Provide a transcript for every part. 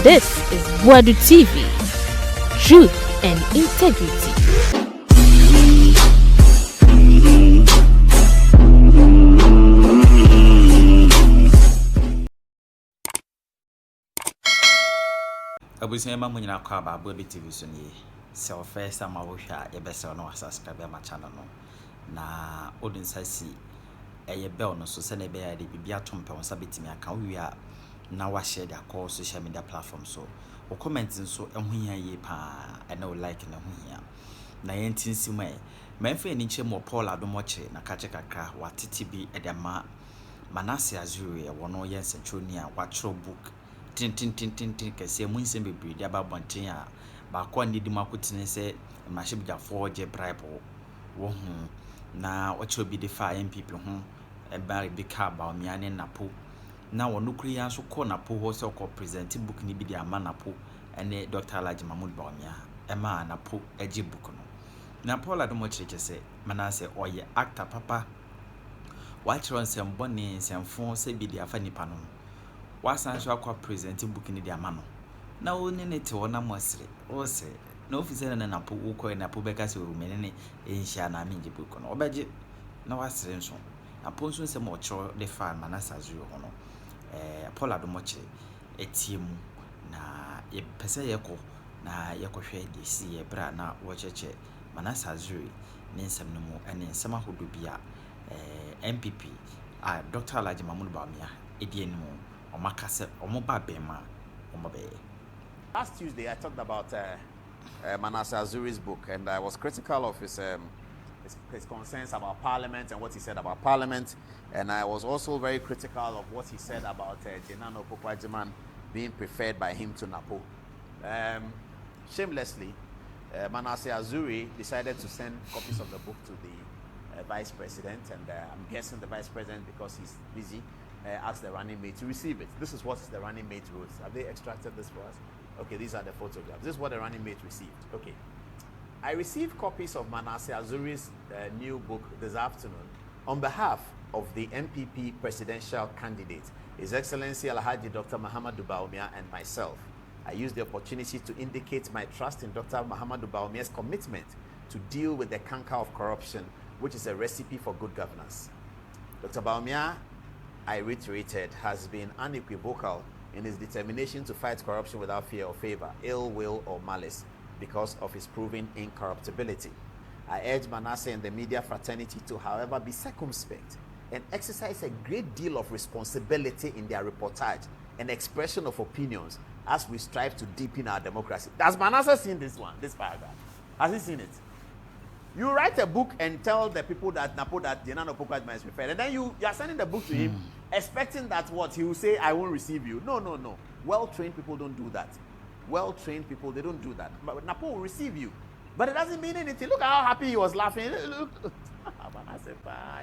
This is Buadu TV, truth and integrity. Abusema munyina kwa ba Buadu TV so ni se first time awhwa ye bese no subscribe ma channel no na odun sasi eye bell no so se na be ya de bibia tompe won sabetimi aka wi a na wa share their call social media platform so o comment nso ehun ye pa na o like na hun na yentinsi mai manfa ni nche mo Paul Adom Otchere na kache kakra wa titi bi edema Manasseh Azuri e wono ye centronia wa tro book tin kese mu nsem bebre dia ba bonten a ba kwa ndidi makotine se mashibja for je bribe wo hu na wacho bi de fa MPP hu e ba bi ka ba omiane napo na wono kuri ya so ko napo ho se ko present book ni bi de ama napo ene Dr. Alhaji Mahmoud Bawumia e ma napo eje book no na Paul Adom Otchere kese Manasseh oye actor papa wa chiro nsem boni nsemfo se bi de afa nipa no wasan so akwa present book ni de ama no na woni ne te wona mosre o se na officer na napo ukọ na po beka se orumene ne enhia na amenje book no obeje na wasre nso na po nso se mo chiro de fa Manasseh Azuri ho no Paul Adom Otchere etiemu na ye pese ye ko na ye ko hwe de si ye bra na wo cheche Manasseh Azuri ne nsem no mu ene nsem ahodo bia MPP Dr. Alhaji Mahmoud Bawumia edie no omakase omoba bema omobe. Last Tuesday I talked about Manasseh Azuri's book, and I was critical of his concerns about Parliament and what he said about Parliament, and I was also very critical of what he said about Jenano Pokwajiman being preferred by him to Napo. Shamelessly, Manasseh Azuri decided to send copies of the book to the Vice President, and I'm guessing the Vice President, because he's busy, asked the running mate to receive it. This is what the running mate wrote. Have they extracted this for us? Okay, these are the photographs. This is what the running mate received. Okay. I received copies of Manasseh Azuri's new book this afternoon on behalf of the MPP presidential candidate, His Excellency Alhaji Dr. Mahamadou Bawumia, and myself. I used the opportunity to indicate my trust in Dr. Mahamadou Bawumia's commitment to deal with the canker of corruption, which is a recipe for good governance. Dr. Bawumia, I reiterated, has been unequivocal in his determination to fight corruption without fear or favor, ill will or malice, because of his proven incorruptibility. I urge Manasseh and the media fraternity to, however, be circumspect and exercise a great deal of responsibility in their reportage and expression of opinions as we strive to deepen our democracy. Does Manasseh seen this paragraph? Has he seen it? You write a book and tell the people that Napo that Jenano Pokwajiman is preferred, and then you are sending the book to him, expecting that what he will say, I won't receive you. No. Well-trained people don't do that. Well-trained people, they don't do that. But Napo will receive you. But it doesn't mean anything. Look how happy he was laughing. Look. Manasseh,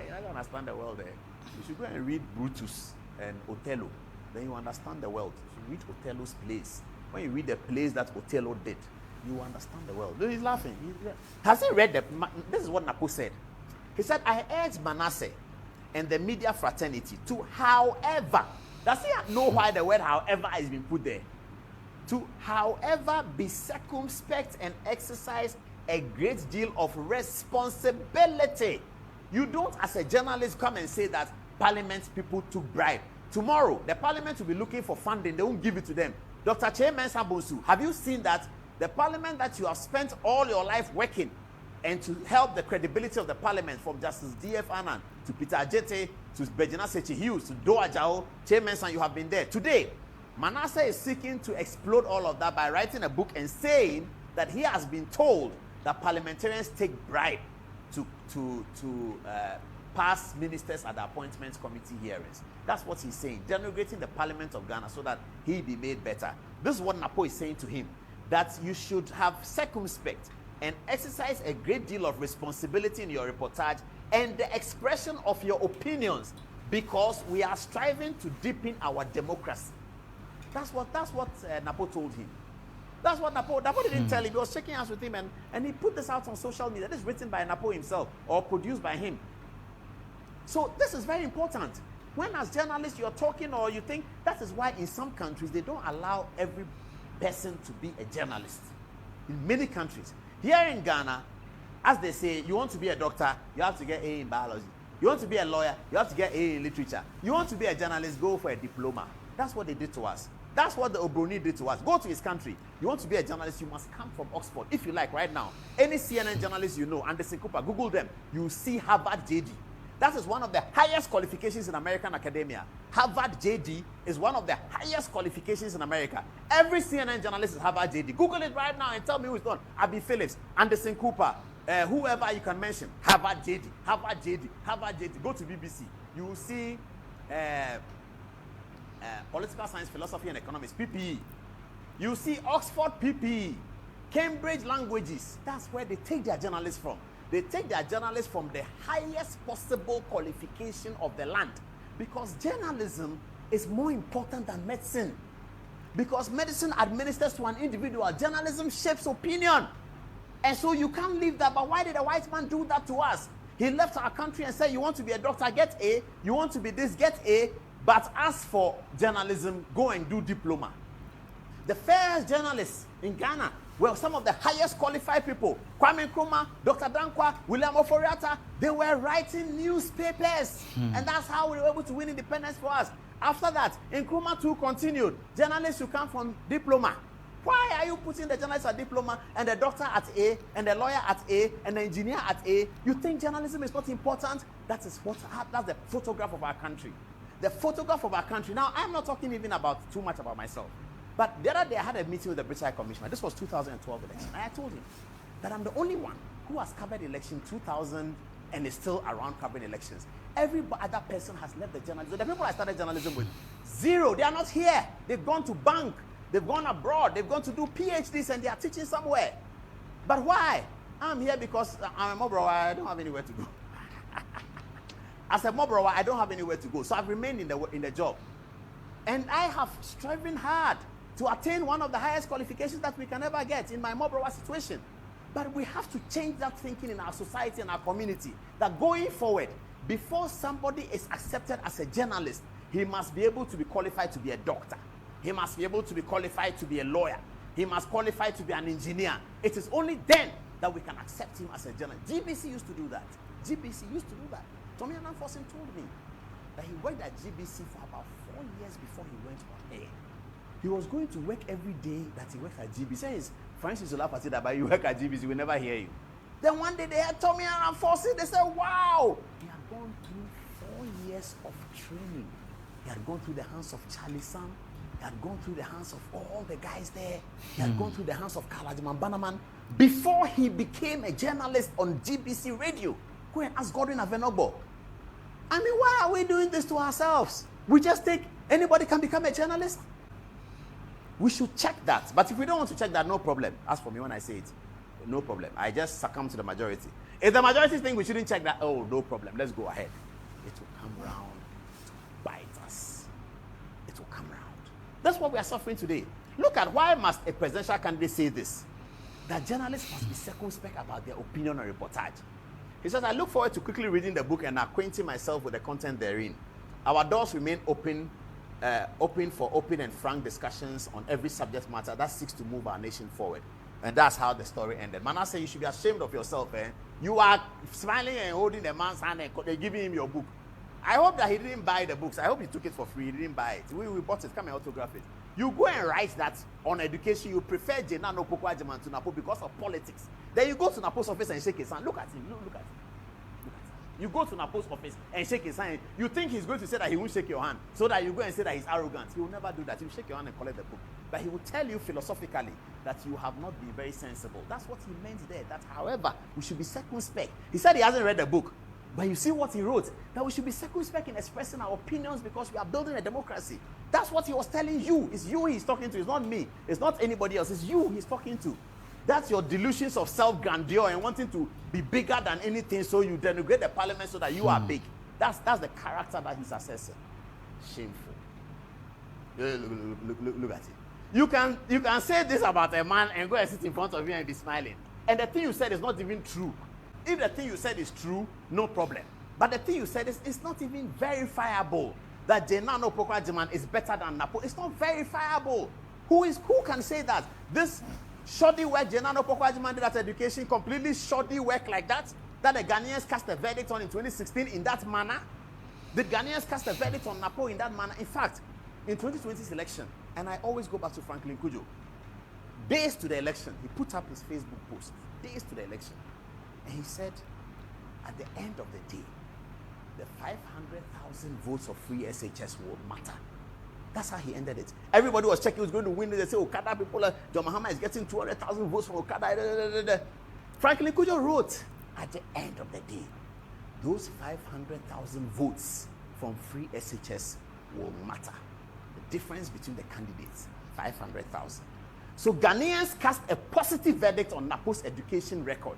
you don't understand the world there. You should go and read Brutus and Othello. Then you understand the world. You should read Othello's plays. When you read the plays that Othello did, you understand the world. He's laughing. Has he read this is what Napo said. He said, I urge Manasseh and the media fraternity to, however, does he know why the word however has been put there? To, however, be circumspect and exercise a great deal of responsibility. You don't, as a journalist, come and say that Parliament people took bribe. Tomorrow, the Parliament will be looking for funding. They won't give it to them. Dr. Mensah Bonsu, have you seen that? The Parliament that you have spent all your life working and to help the credibility of the Parliament, from Justice D.F. Annan to Peter Ajete to Bejina Sechi Hughes to Doa Jao, Mensah, you have been there. Today, Manasseh is seeking to explode all of that by writing a book and saying that he has been told that parliamentarians take bribe to pass ministers at the appointments committee hearings. That's what he's saying, denigrating the Parliament of Ghana so that he be made better. This is what Napo is saying to him, that you should have circumspect and exercise a great deal of responsibility in your reportage and the expression of your opinions, because we are striving to deepen our democracy. That's what Napo told him. That's what Napo didn't tell him. He was shaking hands with him, and he put this out on social media. This is written by Napo himself or produced by him. So this is very important. When as journalists you're talking or you think, that is why in some countries they don't allow every person to be a journalist. In many countries. Here in Ghana, as they say, you want to be a doctor, you have to get A in biology. You want to be a lawyer, you have to get A in literature. You want to be a journalist, go for a diploma. That's what they did to us. That's what the Obroni did to us. Go to his country. You want to be a journalist, you must come from Oxford. If you like, right now, any CNN journalist you know, Anderson Cooper, Google them. You see Harvard JD. That is one of the highest qualifications in American academia. Harvard JD is one of the highest qualifications in America. Every CNN journalist is Harvard JD. Google it right now and tell me who it's done. Abby Phillips, Anderson Cooper, whoever you can mention. Harvard JD, Harvard JD, Harvard JD. Go to BBC. You will see political science, philosophy, and economics, PPE. You see Oxford PPE, Cambridge languages. That's where they take their journalists from. They take their journalists from the highest possible qualification of the land. Because journalism is more important than medicine. Because medicine administers to an individual. Journalism shapes opinion. And so you can't leave that. But why did a white man do that to us? He left our country and said, you want to be a doctor, get A. You want to be this, get A. But as for journalism, go and do diploma. The first journalists in Ghana were some of the highest qualified people. Kwame Nkrumah, Dr. Dankwa, William Oforiatta, they were writing newspapers. And that's how we were able to win independence for us. After that, Nkrumah too continued. Journalists who come from diploma. Why are you putting the journalist at diploma and the doctor at A and the lawyer at A and the engineer at A? You think journalism is not important? That's the photograph of our country. The photograph of our country. Now, I'm not talking even about too much about myself. But the other day I had a meeting with the British High Commissioner. This was 2012 election. And I told him that I'm the only one who has covered election 2000 and is still around covering elections. Every other person has left the journalism. The people I started journalism with, zero. They are not here. They've gone to bank. They've gone abroad. They've gone to do PhDs and they are teaching somewhere. But why? I'm here because I'm a mobrower. I don't have anywhere to go. As a mobrower, I don't have anywhere to go. So I've remained in the job. And I have striven hard to attain one of the highest qualifications that we can ever get in my mobrower situation. But we have to change that thinking in our society and our community. That going forward, before somebody is accepted as a journalist, he must be able to be qualified to be a doctor. He must be able to be qualified to be a lawyer. He must qualify to be an engineer. It is only then that we can accept him as a journalist. GBC used to do that. GBC used to do that. Tommy Ananforsen told me that he worked at GBC for about 4 years before he went on air. He was going to work every day that he worked at GBC. Says, Francis Olafa said that, but you work at GBC, we never hear you. Then one day they had Tommy Ananforsen. They said, wow, he had gone through 4 years of training. He had gone through the hands of Charlie Sam. He had gone through the hands of all the guys there. He had gone through the hands of Kalajiman Banaman before he became a journalist on GBC radio. Go and ask Godwin Avenobo. I mean, why are we doing this to ourselves? We just think anybody can become a journalist? We should check that. But if we don't want to check that, no problem. As for me, when I say it, no problem. I just succumb to the majority. If the majority think we shouldn't check that, oh, no problem. Let's go ahead. It will come round to bite us. It will come round. That's what we are suffering today. Look at why must a presidential candidate say this? That journalists must be circumspect about their opinion or reportage. He says, I look forward to quickly reading the book and acquainting myself with the content therein. Our doors remain open for open and frank discussions on every subject matter that seeks to move our nation forward. And that's how the story ended. Manasseh, you should be ashamed of yourself. You are smiling and holding the man's hand and they're giving him your book. I hope that he didn't buy the books. I hope he took it for free. He didn't buy it. We bought it. Come and autograph it. You go and write that on education. You prefer Jena no Poko Ajiman to Napo because of politics. Then you go to Napo's office and shake his hand. Look at him. Look at him. You go to Napo's office and shake his hand. You think he's going to say that he won't shake your hand so that you go and say that he's arrogant. He will never do that. He will shake your hand and collect the book. But he will tell you philosophically that you have not been very sensible. That's what he meant there. That, however, we should be circumspect. He said he hasn't read the book. But you see what he wrote, that we should be circumspect in expressing our opinions because we are building a democracy. That's what he was telling you. It's you he's talking to. It's not me. It's not anybody else. It's you he's talking to. That's your delusions of self-grandeur and wanting to be bigger than anything, so you denigrate the parliament so that you are big. That's the character that he's assessing. Shameful. Look at it. You can say this about a man and go and sit in front of you and be smiling. And the thing you said is not even true. If the thing you said is true, no problem. But the thing you said is it's not even verifiable that Jenano Pokwajiman is better than Napo. It's not verifiable. Who can say that? This shoddy work Jenano Pokwajiman did at education, completely shoddy work like that the Ghanaians cast a verdict on in 2016 in that manner? Did Ghanaians cast a verdict on Napo in that manner? In fact, in 2020's election, and I always go back to Franklin Kujo, days to the election, he put up his Facebook post, days to the election, and he said, at the end of the day, the 500,000 votes of free SHS will matter. That's how he ended it. Everybody was checking who's going to win. They say, Okada people, John Mahama is getting 200,000 votes from Okada. Franklin Kujo wrote, at the end of the day, those 500,000 votes from free SHS will matter. The difference between the candidates, 500,000. So Ghanaians cast a positive verdict on Napo's education record.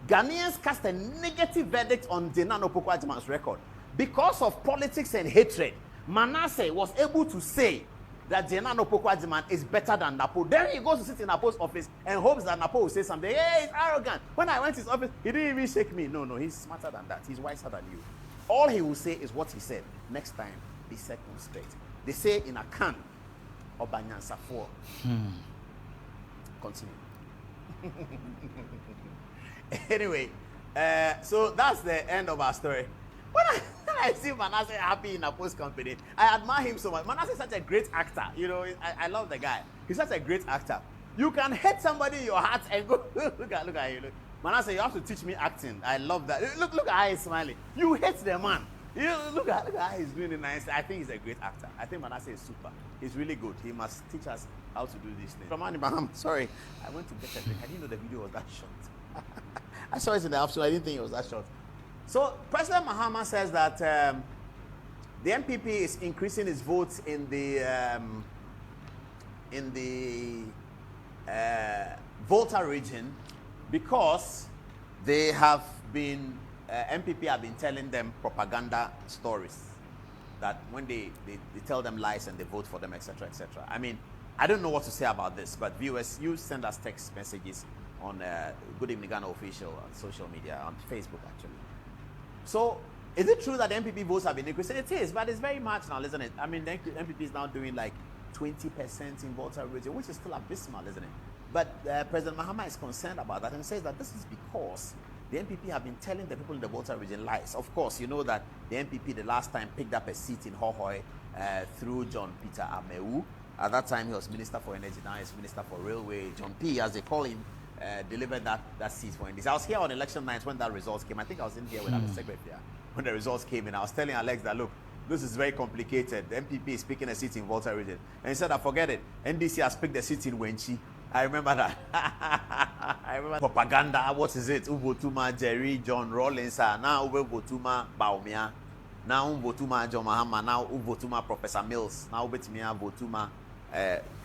Ghanaians cast a negative verdict on Jenano Pokwajiman's record. Because of politics and hatred, Manasseh was able to say that Jenano Pokwajiman is better than Napo. Then he goes to sit in Napo's office and hopes that Napo will say something. Hey, he's arrogant. When I went to his office, he didn't even shake me. No, he's smarter than that. He's wiser than you. All he will say is what he said. Next time, be circumspect. They say in a can, Obanyansa 4. Continue. Anyway, so that's the end of our story. When I see Manasseh happy in a post company, I admire him so much. Manasseh is such a great actor. You know, I love the guy. He's such a great actor. You can hate somebody in your heart and go, look at you. Look. Manasseh, you have to teach me acting. I love that. Look at how he's smiling. You hate the man. Look at how he's doing it nice. I think he's a great actor. I think Manasseh is super. He's really good. He must teach us how to do these things. From Baham, sorry. I went to get a drink. I didn't know the video was that short. I saw it in the afternoon. I didn't think it was that short. So President Mahama says that the MPP is increasing its votes in the Volta region because they have been MPP have been telling them propaganda stories that when they tell them lies and they vote for them, etc., etc. I mean, I don't know what to say about this, but viewers, you send us text messages on Good Evening Ghana official on social media, on Facebook actually. So, is it true that the MPP votes have been increasing? It is, but it's very marginal, isn't it? I mean, the MPP is now doing like 20% in Volta region, which is still abysmal, isn't it? But President Mahama is concerned about that and says that this is because the MPP have been telling the people in the Volta region lies. Of course, you know that the MPP the last time picked up a seat in Hohoi through John Peter Amewu. At that time, he was Minister for Energy, now he's Minister for Railway. John P, as they call him, delivered that seat for NDC. I was here on election night when that results came. I think I was in here when I was secretary. When the results came in, I was telling Alex that, look, this is very complicated. The MPP is picking a seat in Volta region. And he said, forget it. NDC has picked a seat in Wenchi. I remember that. I remember propaganda. What is it? Ubotuma, Jerry, John Rawlins. Now Ubotuma, Baumia. Now Ubotuma, John Mahama. Now Ubotuma, Professor Mills. Now Ubetimia, Ubotuma,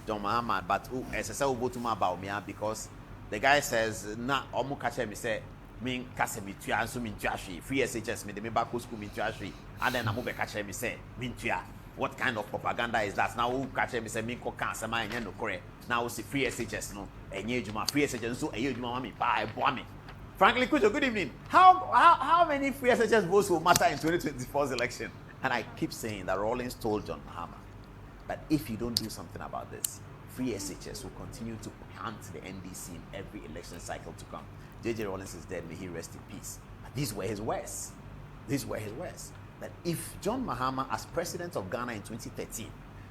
John Mahama. But SSL Ubotuma, Baumia, because the guy says, na omu kache mi say, min kase mi tuya ansu min tuya shwi. Free SHS mi de mi back school min tuya shwi. And then amu be kache mi say, min tuya. What kind of propaganda is that? Now who kache mi say min ko kanse ma enye no kore. Now we see free SHS no enye juma free SHS so enye juma mami ba ebo me. Frankly, Kujo, good evening. How many free SHS votes will matter in 2024's election? And I keep saying that Rawlings told John Mahama that if you don't do something about this, free SHS will continue to hunt the NDC in every election cycle to come. J.J. Rawlings is dead, may he rest in peace. But these were his words. That if John Mahama, as president of Ghana in 2013,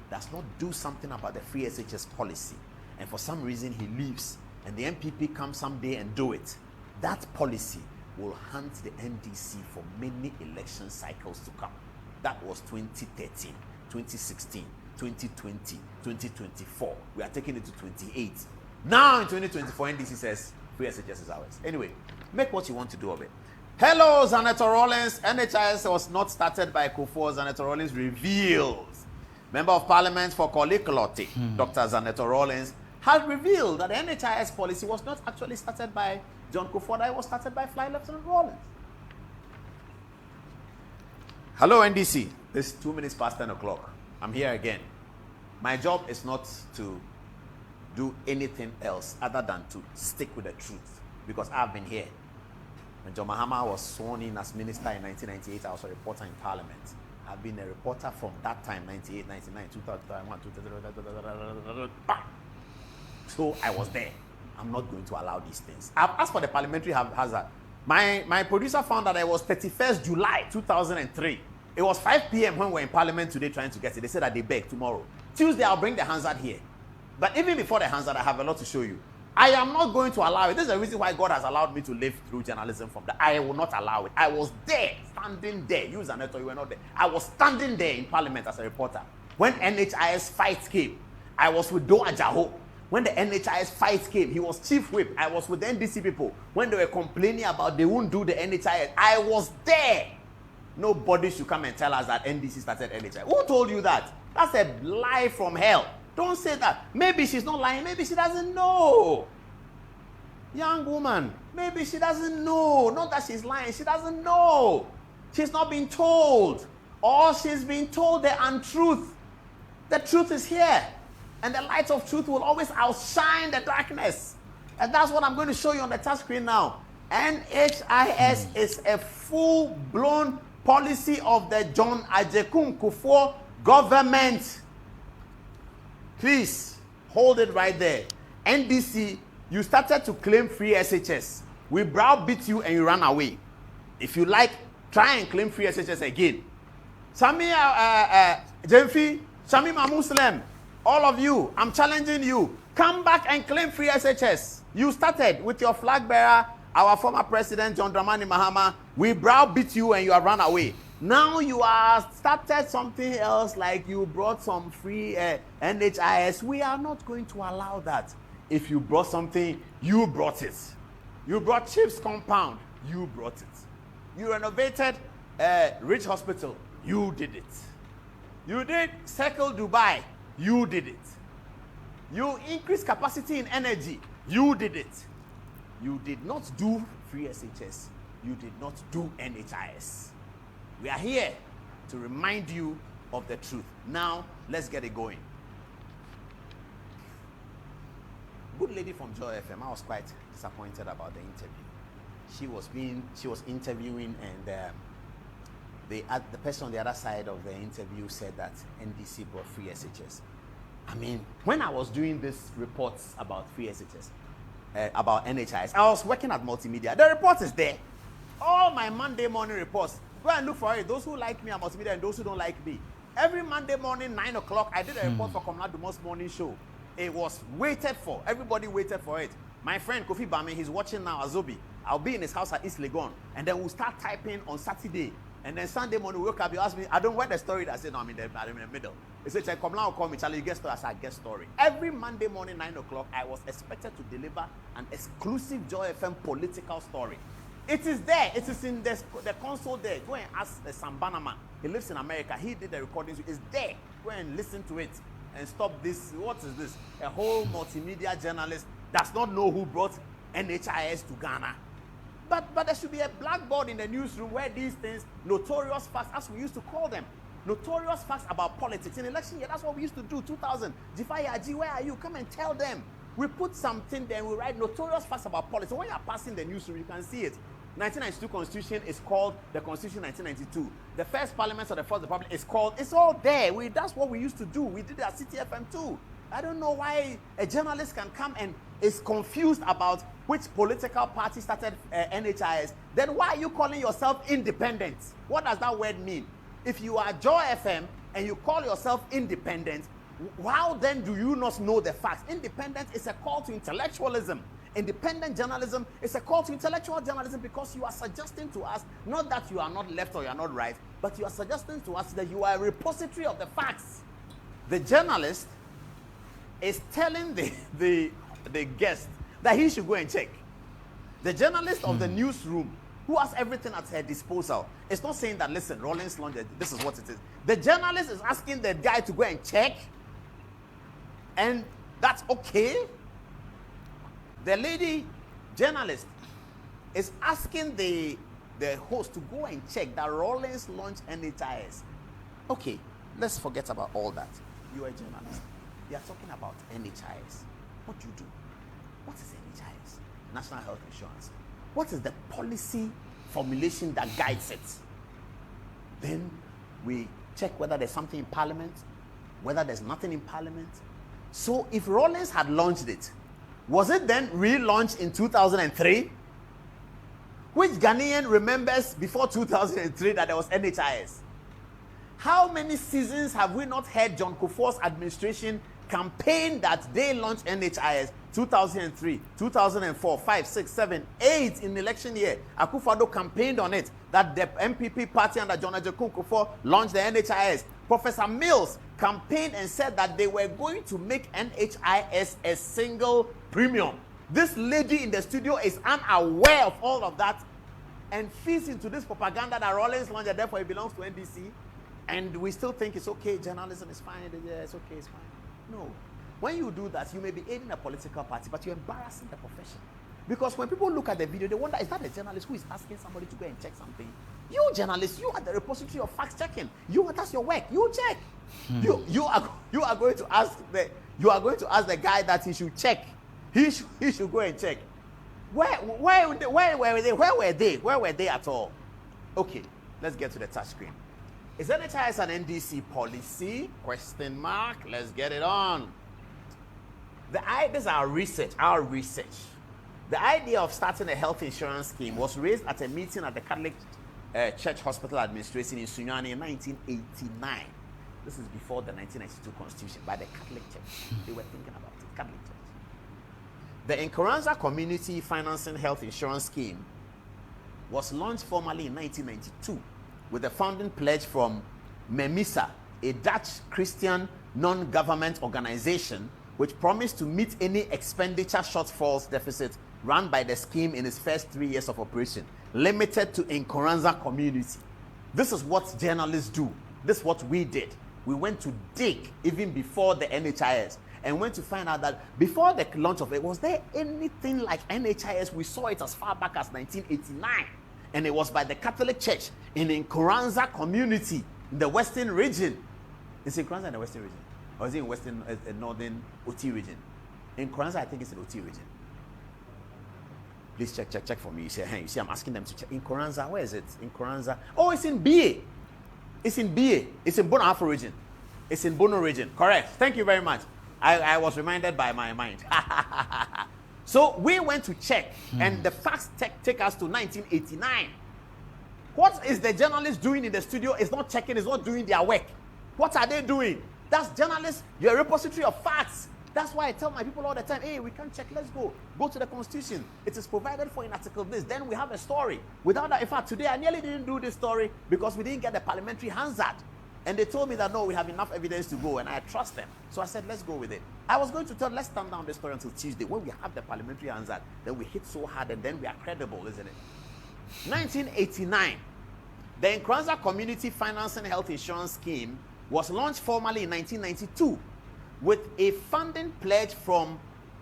does not do something about the free SHS policy, and for some reason he leaves, and the MPP comes someday and do it, that policy will hunt the NDC for many election cycles to come. That was 2013, 2016, 2020, 2024. We are taking it to 28. Now in 2024, NDC says free SHS is ours. Anyway, make what you want to do of it. Hello, Senator Rawlings. NHIS was not started by Akufo. Senator Rawlings reveals. Member of Parliament for Kolikolote, Dr. Senator Rawlings, has revealed that the NHIS policy was not actually started by John Akufo, it was started by Fly Lieutenant Rawlings. Hello, NDC. It's 2 minutes past 10 o'clock. I'm here again. My job is not to do anything else other than to stick with the truth, because I've been here. When John Mahama was sworn in as minister in 1998, I was a reporter in Parliament. I've been a reporter from that time, 98, 99, 2001, 2000. So I was there. I'm not going to allow these things. I've asked for the parliamentary hazard. My producer found that it was 31st July 2003. It was 5 p.m. when we were in Parliament today trying to get it. They said that they beg tomorrow. Tuesday, I'll bring the hazard here. But even before the hazard, I have a lot to show you. I am not going to allow it. This is the reason why God has allowed me to live through journalism from that. I will not allow it. I was there, standing there. You, Zaneto, you were not there. I was standing there in Parliament as a reporter. When NHIS fights came, I was with Do Ajaho. When the NHIS fights came, he was chief whip. I was with the NDC people. When they were complaining about they won't do the NHIS, I was there. Nobody should come and tell us that NDC started NHIS. Who told you that? That's a lie from hell. Don't say that. Maybe she's not lying. Maybe she doesn't know. Young woman, maybe she doesn't know. Not that she's lying. She doesn't know. She's not been told. Or she's been told the untruth. The truth is here. And the light of truth will always outshine the darkness. And that's what I'm going to show you on the touch screen now. NHIS is a full-blown policy of the John Ajekun Kufuor government. Please, hold it right there. NDC, you started to claim free SHS. We browbeat you and you ran away. If you like, try and claim free SHS again. Sami Jemfi, Sami Muslim, all of you, I'm challenging you. Come back and claim free SHS. You started with your flag bearer, our former president, John Dramani Mahama. We browbeat you and you have run away. Now you are started something else, like you brought some free NHIS. We are not going to allow that. If you brought something, you brought it. You brought Chiefs Compound, you brought it. You renovated Rich Hospital, you did it. You did Circle Dubai, you did it. You increased capacity in energy, you did it. You did not do free SHS, you did not do NHIS. We are here to remind you of the truth. Now, let's get it going. Good lady from Joy FM, I was quite disappointed about the interview. She was interviewing, and the person on the other side of the interview said that NDC brought free SHS. I mean, when I was doing these reports about free SHS, about NHIS, I was working at Multimedia. The report is there. All my Monday morning reports. Go and look for it. Those who like me at Multimedia and those who don't like me. Every Monday morning, 9 o'clock, I did a report for Komla Dumo's morning show. It was waited for. Everybody waited for it. My friend Kofi Bame, he's watching now, Azobi. I'll be in his house at East Legon. And then we'll start typing on Saturday. And then Sunday morning, we wake up, you ask me, I don't want the story. I said, no, I'm in the middle. He said, Komla will call me, Charlie, you get story. I said, I get story. Every Monday morning, 9 o'clock, I was expected to deliver an exclusive Joy FM political story. It is there. It is in the console there. Go and ask Sam Bannerman. He lives in America. He did the recordings. It's there. Go and listen to it and stop this. What is this? A whole multimedia journalist does not know who brought NHIS to Ghana. But there should be a blackboard in the newsroom where these things, notorious facts, as we used to call them, notorious facts about politics. In election year, that's what we used to do, 2000. Jifayaji, where are you? Come and tell them. We put something there and we write notorious facts about politics. When you're passing the newsroom, you can see it. 1992 Constitution is called the Constitution 1992. The first Parliament of the First Republic is called, it's all there. That's what we used to do. We did it at CTFM too. I don't know why a journalist can come and is confused about which political party started NHIS. Then why are you calling yourself independent? What does that word mean? If you are Joy FM and you call yourself independent, how then do you not know the facts? Independent is a call to intellectualism. Independent journalism is a call to intellectual journalism, because you are suggesting to us, not that you are not left or you are not right, but you are suggesting to us that you are a repository of the facts. The journalist is telling the guest that he should go and check. The journalist of the newsroom, who has everything at her disposal, is not saying that, listen, Rollins Lounge, this is what it is. The journalist is asking the guy to go and check, and that's okay. The lady journalist is asking the host to go and check that Rollins launched NHIS. Okay, let's forget about all that. You are a journalist. They are talking about NHIS. What do you do? What is NHIS? National Health Insurance. What is the policy formulation that guides it? Then we check whether there's something in Parliament, whether there's nothing in Parliament. So if Rawlings had launched it, was it then relaunched in 2003? Which Ghanaian remembers before 2003 that there was NHIS? How many seasons have we not heard John Kufuor's administration campaign that they launched NHIS? 2003, 2004, 5, 6, 7, 8 in the election year. Akufo Addo campaigned on it, that the MPP party under John Ajekun Kufuor launched the NHIS. Professor Mills campaigned and said that they were going to make NHIS a single premium. This lady in the studio is unaware of all of that and feeds into this propaganda that Rawlings launched, and therefore it belongs to NDC. And we still think it's okay, journalism is fine, yeah, it's okay, it's fine. No. When you do that, you may be aiding a political party, but you're embarrassing the profession. Because when people look at the video, they wonder, is that a journalist who is asking somebody to go and check something? You journalists, you are the repository of fact checking. That's your work. You check. You are going to ask the guy that he should check. He should go and check. Where were they at all? Okay, let's get to the touch screen. Is NHIS an NDC policy? Question mark. Let's get it on. This is our research. The idea of starting a health insurance scheme was raised at a meeting at the Catholic Church Hospital Administration in Sunyani in 1989. This is before the 1992 Constitution, by the Catholic Church. They were thinking about it, Catholic Church. The Nkoranza Community Financing Health Insurance Scheme was launched formally in 1992 with a founding pledge from Manasseh, a Dutch Christian non-government organization which promised to meet any expenditure shortfalls deficit run by the scheme in its first 3 years of operation, limited to Nkoranza community. This is what journalists do. This is what we did. We went to dig even before the NHIS and went to find out that before the launch of it, was there anything like NHIS? We saw it as far back as 1989. And it was by the Catholic Church in Nkoranza community in the Western region. Is Nkoranza in the Western region? Or is it in Western, Northern OT region? Nkoranza, I think it's in OT region. Please check for me. You see, I'm asking them to check. Nkoranza, where is it? Nkoranza. Oh, it's in BA. It's in BA. It's in Bono Afro region. It's in Bono region. Correct. Thank you very much. I was reminded by my mind. So we went to check, and the facts take us to 1989. What is the journalist doing in the studio? Is not checking, is not doing their work. What are they doing? That's journalists. You're a repository of facts. That's why I tell my people all the time, hey, we can't check, let's go. Go to the Constitution. It is provided for in Article this. Then we have a story. Without that, in fact, today I nearly didn't do this story because we didn't get the parliamentary Hansard. And they told me that, no, we have enough evidence to go, and I trust them. So I said, let's go with it. I was going to tell, let's stand down the story until Tuesday. When we have the parliamentary Hansard, then we hit so hard, and then we are credible, isn't it? 1989, the Nkoranza Community Financing Health Insurance Scheme was launched formally in 1992 with a funding pledge from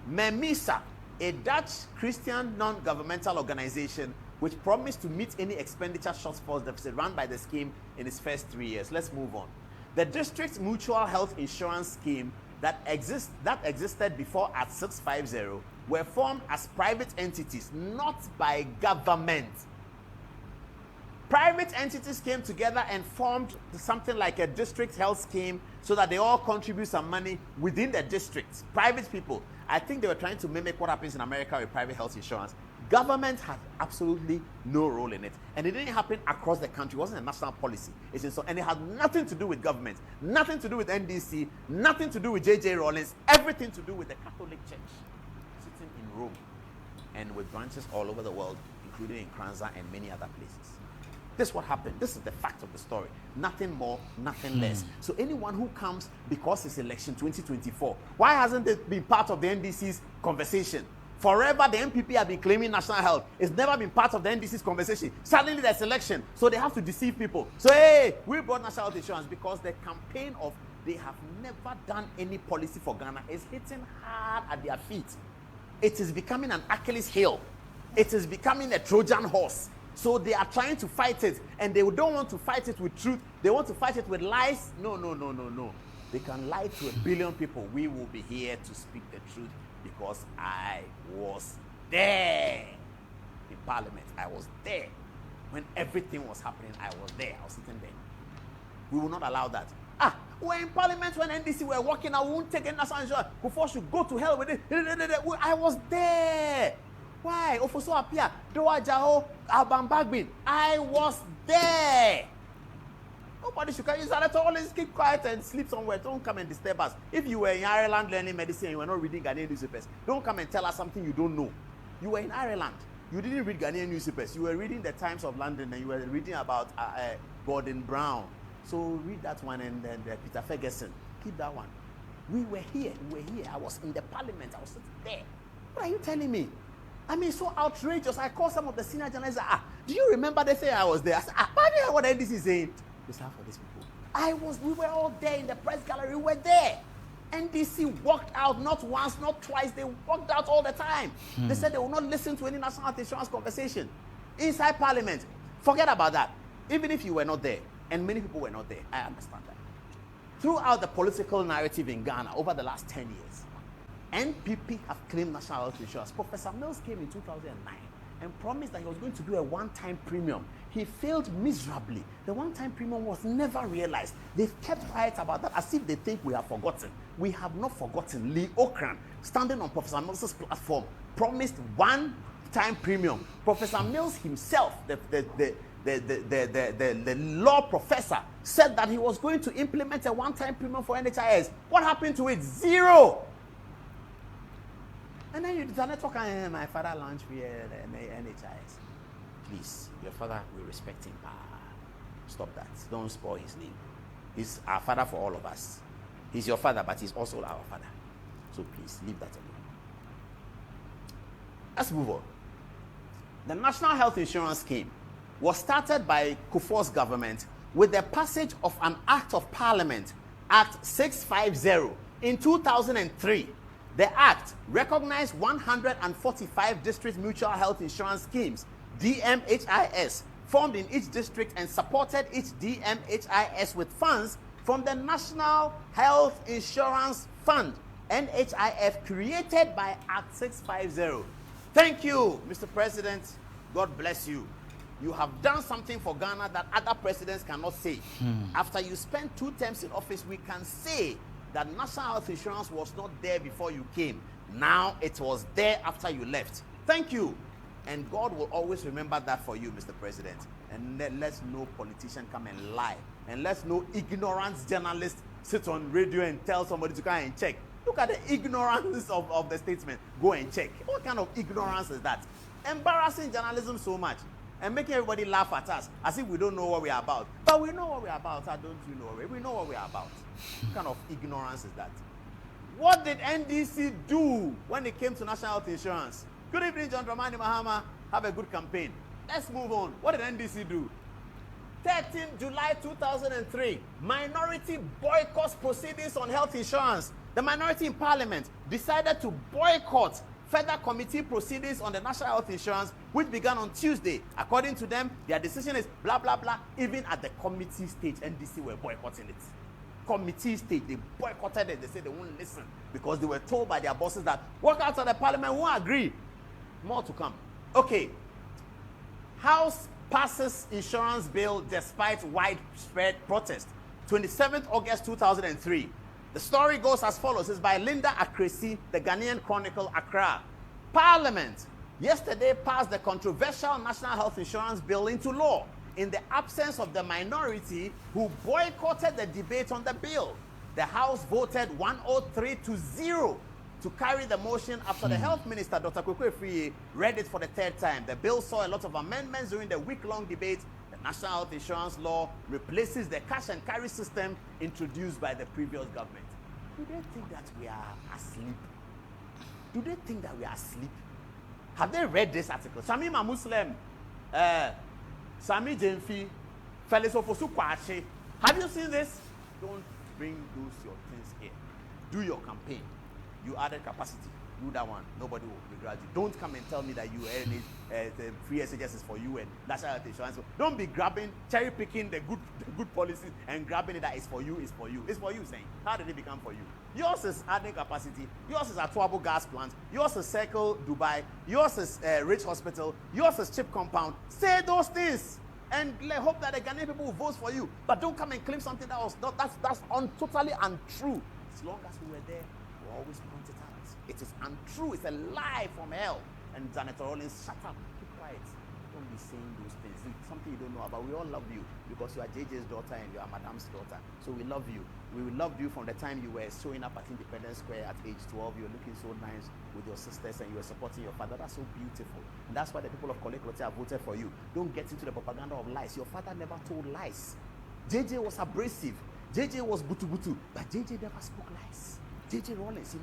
Manasseh, a Dutch Christian non-governmental organization which promised to meet any expenditure shortfalls deficit run by the scheme in its first 3 years. Let's move on. The district mutual health insurance scheme that existed before at 650 were formed as private entities, not by government. Private entities came together and formed something like a district health scheme so that they all contribute some money within the district. Private people. I think they were trying to mimic what happens in America with private health insurance. Government had absolutely no role in it. And it didn't happen across the country. It wasn't a national policy. And it had nothing to do with government, nothing to do with NDC, nothing to do with J.J. Rawlings, everything to do with the Catholic Church sitting in Rome and with branches all over the world, including in Nkoranza and many other places. This is what happened. This is the fact of the story. Nothing more, nothing less. So anyone who comes because it's election 2024, why hasn't it been part of the NDC's conversation? Forever, the MPP have been claiming national health. It's never been part of the NDC's conversation. Suddenly, there's election, so they have to deceive people. So, hey, we brought national health insurance because the campaign of they have never done any policy for Ghana is hitting hard at their feet. It is becoming an Achilles heel. It is becoming a Trojan horse. So they are trying to fight it, and they don't want to fight it with truth. They want to fight it with lies. No. They can lie to 1 billion people. We will be here to speak the truth because I was there. in Parliament. I was there. When everything was happening, I was there. I was sitting there. We will not allow that. We're in Parliament when NDC were working. I won't take any national insurance. Kufo should go to hell with it. I was there. Why? Ofoso Apia, Doa Jaho, Alban Bagbin. I was there. Nobody should come. You started always keep quiet and sleep somewhere. Don't come and disturb us. If you were in Ireland learning medicine and you were not reading Ghanaian newspapers, don't come and tell us something you don't know. You were in Ireland. You didn't read Ghanaian newspapers. You were reading the Times of London and you were reading about Gordon Brown. So read that one and then Peter Ferguson. Keep that one. We were here. I was in the Parliament. I was sitting there. What are you telling me? I mean, so outrageous. I called some of the senior journalists. Do you remember they say I was there? I said, what NDC is saying? It's not for these people. We were all there in the press gallery. We were there. NDC walked out not once, not twice. They walked out all the time. They said they will not listen to any national health insurance conversation inside Parliament. Forget about that. Even if you were not there, and many people were not there, I understand that. Throughout the political narrative in Ghana over the last 10 years, NPP have claimed national health insurance. Professor Mills came in 2009 and promised that he was going to do a one-time premium. He failed miserably. The one-time premium was never realized. They've kept quiet about that as if they think we have forgotten. We have not forgotten. Lee Okran, standing on Professor Mills' platform, promised one-time premium. Professor Mills himself, the law professor, said that he was going to implement a one-time premium for NHIS. What happened to it? Zero. And then you started talking, my father launched here the NHIS. Please, your father, we respect him. Stop that. Don't spoil his name. He's our father for all of us. He's your father, but he's also our father. So please, leave that alone. Let's move on. The National Health Insurance Scheme was started by Kufuor's government with the passage of an Act of Parliament, Act 650, in 2003. The Act recognized 145 district mutual health insurance schemes, DMHIS, formed in each district and supported each DMHIS with funds from the National Health Insurance Fund, NHIF, created by Act 650. Thank you, Mr. President. God bless you. You have done something for Ghana that other presidents cannot say. After you spent 2 terms in office, we can say that national health insurance was not there before you came. Now it was there after you left. Thank you. And God will always remember that for you, Mr. President. And let's no politician come and lie. And let's no ignorant journalist sit on radio and tell somebody to come and check. Look at the ignorance of the statement. Go and check. What kind of ignorance is that? Embarrassing journalism so much. And making everybody laugh at us as if we don't know what we are about. But we know what we are about. Don't you know? We know what we are about. What kind of ignorance is that? What did NDC do when it came to national health insurance? Good evening, John Dramani Mahama. Have a good campaign. Let's move on. What did NDC do? 13 July 2003, minority boycotts proceedings on health insurance. The minority in Parliament decided to boycott further committee proceedings on the national health insurance, which began on Tuesday. According to them, their decision is blah, blah, blah. Even at the committee stage, NDC were boycotting it. Committee stage, they boycotted it. They said they won't listen because they were told by their bosses that work out of the Parliament won't agree. More to come. Okay. House passes insurance bill despite widespread protest. 27th August 2003. The story goes as follows. It's by Linda Akresi, the Ghanaian Chronicle, Accra. Parliament yesterday passed the controversial National Health Insurance Bill into law in the absence of the minority who boycotted the debate on the bill. The House voted 103-0 to carry the motion after the Health Minister, Dr. Akufo Addo, read it for the 3rd time. The bill saw a lot of amendments during the week-long debate. The National Health Insurance Law replaces the cash and carry system introduced by the previous government. Do they think that we are asleep? Do they think that we are asleep? Have they read this article? Sami Muslim, Sami Jenfi, Felix Ofosu Kwache. Have you seen this? Don't bring those your things here. Do your campaign. You added capacity. do that one. Nobody will begrudge you. Don't come and tell me that you earn it, the free SHS is for you and national health insurance. Don't be grabbing, cherry picking the good policies and grabbing it that is for you, is for you. It's for you, saying, how did it become for you? Yours is adding capacity. Yours is Atuabo gas plant. Yours is Circle Dubai. Yours is Rich Hospital. Yours is Chip Compound. Say those things and hope that the Ghanaian people will vote for you. But don't come and claim something that was not, that's totally untrue. As long as we were there, we always point it out. It is untrue. It's a lie from hell. And Janet Rollins, shut up. Keep quiet. Don't be saying those things. It's something you don't know about. We all love you because you are JJ's daughter and you are Madam's daughter. So we love you. We loved you from the time you were showing up at Independence Square at age 12. You were looking so nice with your sisters and you were supporting your father. That's so beautiful. And that's why the people of Koleklote have voted for you. Don't get into the propaganda of lies. Your father never told lies. JJ was abrasive. JJ was butu-butu. But JJ never spoke lies. JJ Rawlings,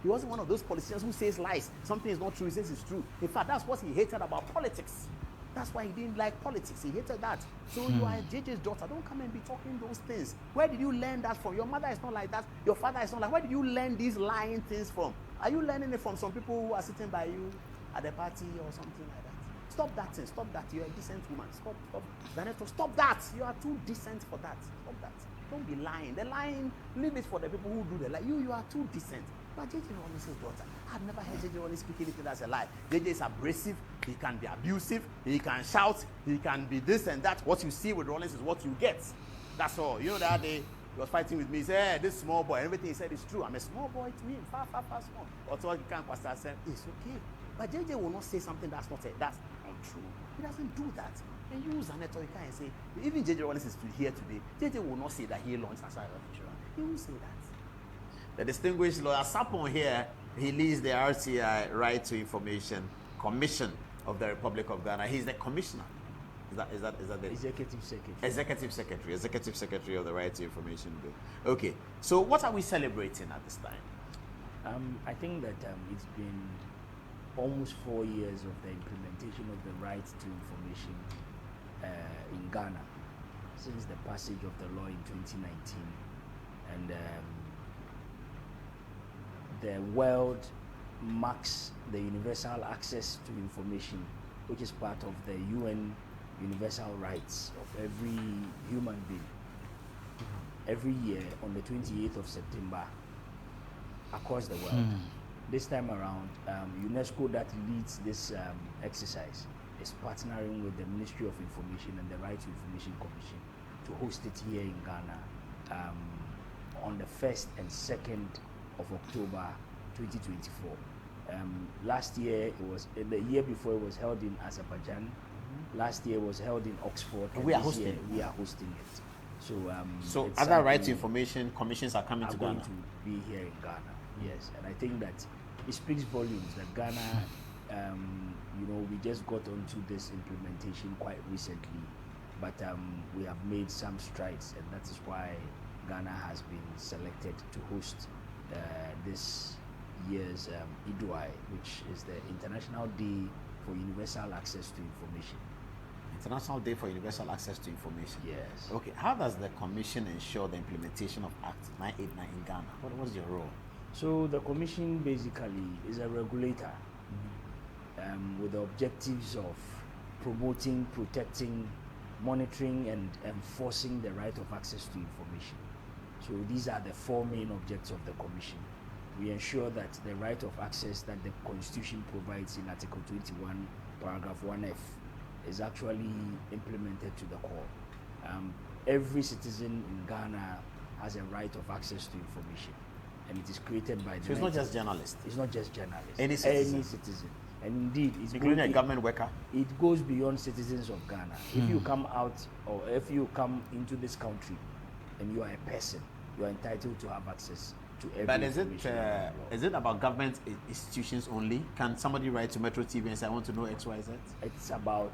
he wasn't one of those politicians who says lies. Something is not true, he says it's true. In fact, that's what he hated about politics. That's why he didn't like politics. He hated that. So you are JJ's daughter. Don't come and be talking those things. Where did you learn that from? Your mother is not like that. Your father is not like that. Where did you learn these lying things from? Are you learning it from some people who are sitting by you at the party or something like that? Stop that thing. Stop that. You're a decent woman. Stop that. You are too decent for that. Stop that. Don't be lying. The lying, leave it for the people who do the lie. You are too decent. But JJ Rawlings' daughter, I've never heard JJ Rawlings speak anything that's a lie. JJ is abrasive. He can be abusive. He can shout. He can be this and that. What you see with Rawlings is what you get. That's all. You know, the other day, he was fighting with me. He said, hey, this small boy, everything he said is true. I'm a small boy to me. Far small. Or so he can't pastor said, it's okay. But JJ will not say something that's untrue. He doesn't do that. And you, Zaneto, you can't say, even JJ Rawlings is here today, JJ will not say that he launched national health insurance. He won't say that. The distinguished lawyer Sapon here, he leads the RTI Right to Information Commission of the Republic of Ghana. He's the commissioner. Is that the executive secretary? Executive secretary of the Right to Information Bill. Okay. So what are we celebrating at this time? I think that it's been almost 4 years of the implementation of the right to information in Ghana since the passage of the law in 2019, and the world marks the universal access to information, which is part of the UN universal rights of every human being. Every year on the 28th of September across the world. This time around, UNESCO that leads this exercise is partnering with the Ministry of Information and the Right to Information Commission to host it here in Ghana on the 1st and 2nd of October 2024. Last year, the year before it was held in Azerbaijan. Last year was held in Oxford. We are hosting it. So other Right to Information commissions are coming to Ghana. To be here in Ghana, yes. And I think that it speaks volumes that Ghana, we just got onto this implementation quite recently, but we have made some strides, and that is why Ghana has been selected to host this year's IDUI, which is the International Day for Universal Access to Information. International Day for Universal Access to Information. Yes. Okay, how does the Commission ensure the implementation of Act 989 in Ghana? What is your role? So the Commission basically is a regulator with the objectives of promoting, protecting, monitoring and enforcing the right of access to information. So these are the four main objectives of the Commission. We ensure that the right of access that the Constitution provides in Article 21, Paragraph 1F is actually implemented to the core. Every citizen in Ghana has a right of access to information, and it is created by the... So it's not just journalists? It's not just journalists. Any citizen? Any citizen. And indeed, it's including a government worker? It goes beyond citizens of Ghana. If you come out, or if you come into this country and you are a person, you are entitled to have access to every information. But is it about government institutions only? Can somebody write to Metro TV and say, I want to know X, Y, Z? It's about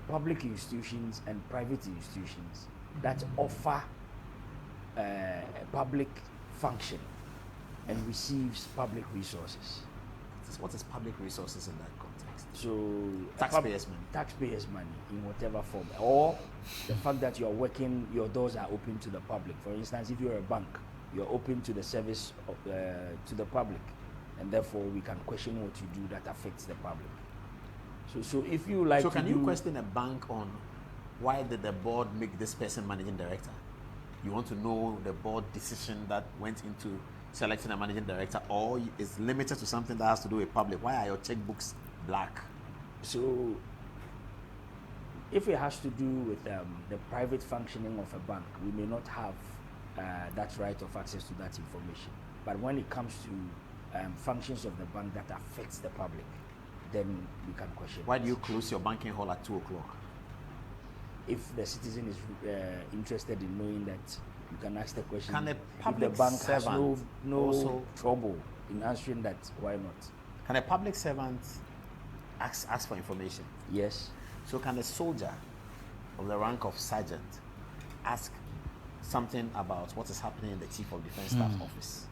public institutions and private institutions that offer a public function and receives public resources. What is public resources in that context? So taxpayers' money. Taxpayers' money in whatever form, or the fact that you are working, your doors are open to the public. For instance, if you're a bank you're open to the service of, to the public, and therefore we can question what you do that affects the public. So if you like, so can you question a bank on why did the board make this person managing director? You want to know the board decision that went into selecting a managing director, or is limited to something that has to do with public? Why are your checkbooks black? So if it has to do with the private functioning of a bank, we may not have that right of access to that information. But when it comes to functions of the bank that affects the public, then we can question. Why do you close your banking hall at 2 o'clock? If the citizen is interested in knowing that, you can ask the question. Can a if public the bank has servant no also trouble in answering that, why not? Can a public servant ask for information? Yes. So can a soldier of the rank of sergeant ask something about what is happening in the Chief of Defense Staff office?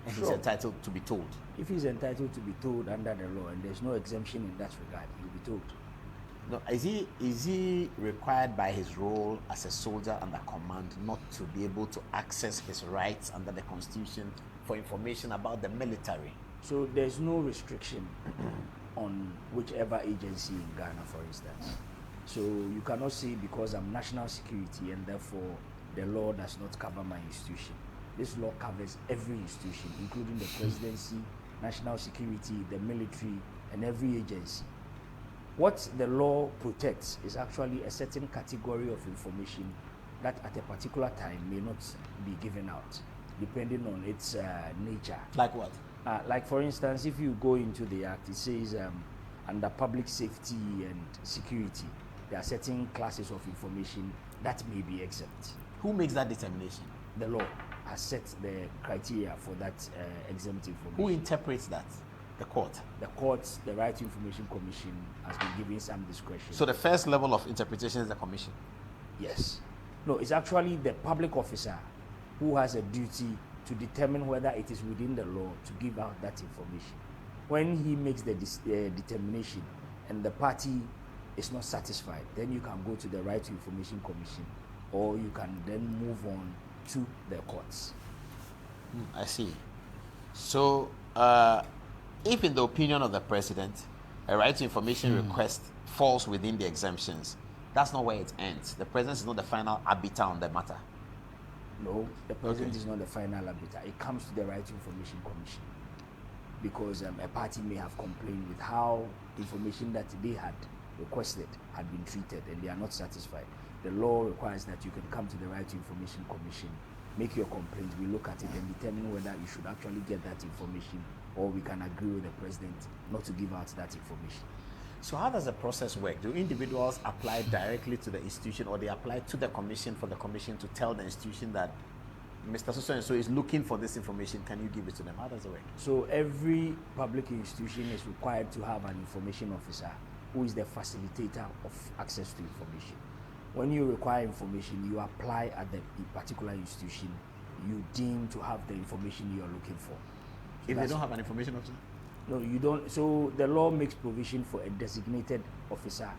And he's Sure. entitled to be told. If he's entitled to be told under the law, and there's no exemption in that regard, he'll be told. No, is he required by his role as a soldier under command not to be able to access his rights under the Constitution for information about the military? So there's no restriction on whichever agency in Ghana, for instance. So you cannot say because I'm national security and therefore the law does not cover my institution. This law covers every institution, including the presidency, national security, the military, and every agency. What the law protects is actually a certain category of information that at a particular time may not be given out, depending on its nature. Like what? Like for instance, if you go into the Act, it says under public safety and security, there are certain classes of information that may be exempt. Who makes that determination? The law has set the criteria for that exempt information. Who interprets that? The court. The courts, the Right to Information Commission has been given some discretion. So the first level of interpretation is the commission. Yes. No, it's actually the public officer who has a duty to determine whether it is within the law to give out that information. When he makes the determination and the party is not satisfied, then you can go to the Right to Information Commission, or you can then move on to the courts. I see. So, if in the opinion of the president, a right to information request falls within the exemptions, that's not where it ends. The president is not the final arbiter on the matter. No, the president is not the final arbiter. It comes to the Right to Information Commission, because a party may have complained with how information that they had requested had been treated and they are not satisfied. The law requires that you can come to the Right to Information Commission, make your complaint, we look at it and determine whether you should actually get that information, or we can agree with the president not to give out that information. So how does the process work? Do individuals apply directly to the institution, or they apply to the commission for the commission to tell the institution that Mr. So-and-so is looking for this information, can you give it to them? How does it work? So every public institution is required to have an information officer who is the facilitator of access to information. When you require information, you apply at the particular institution you deem to have the information you are looking for. So If they don't have an information officer? No, you don't. So the law makes provision for a designated officer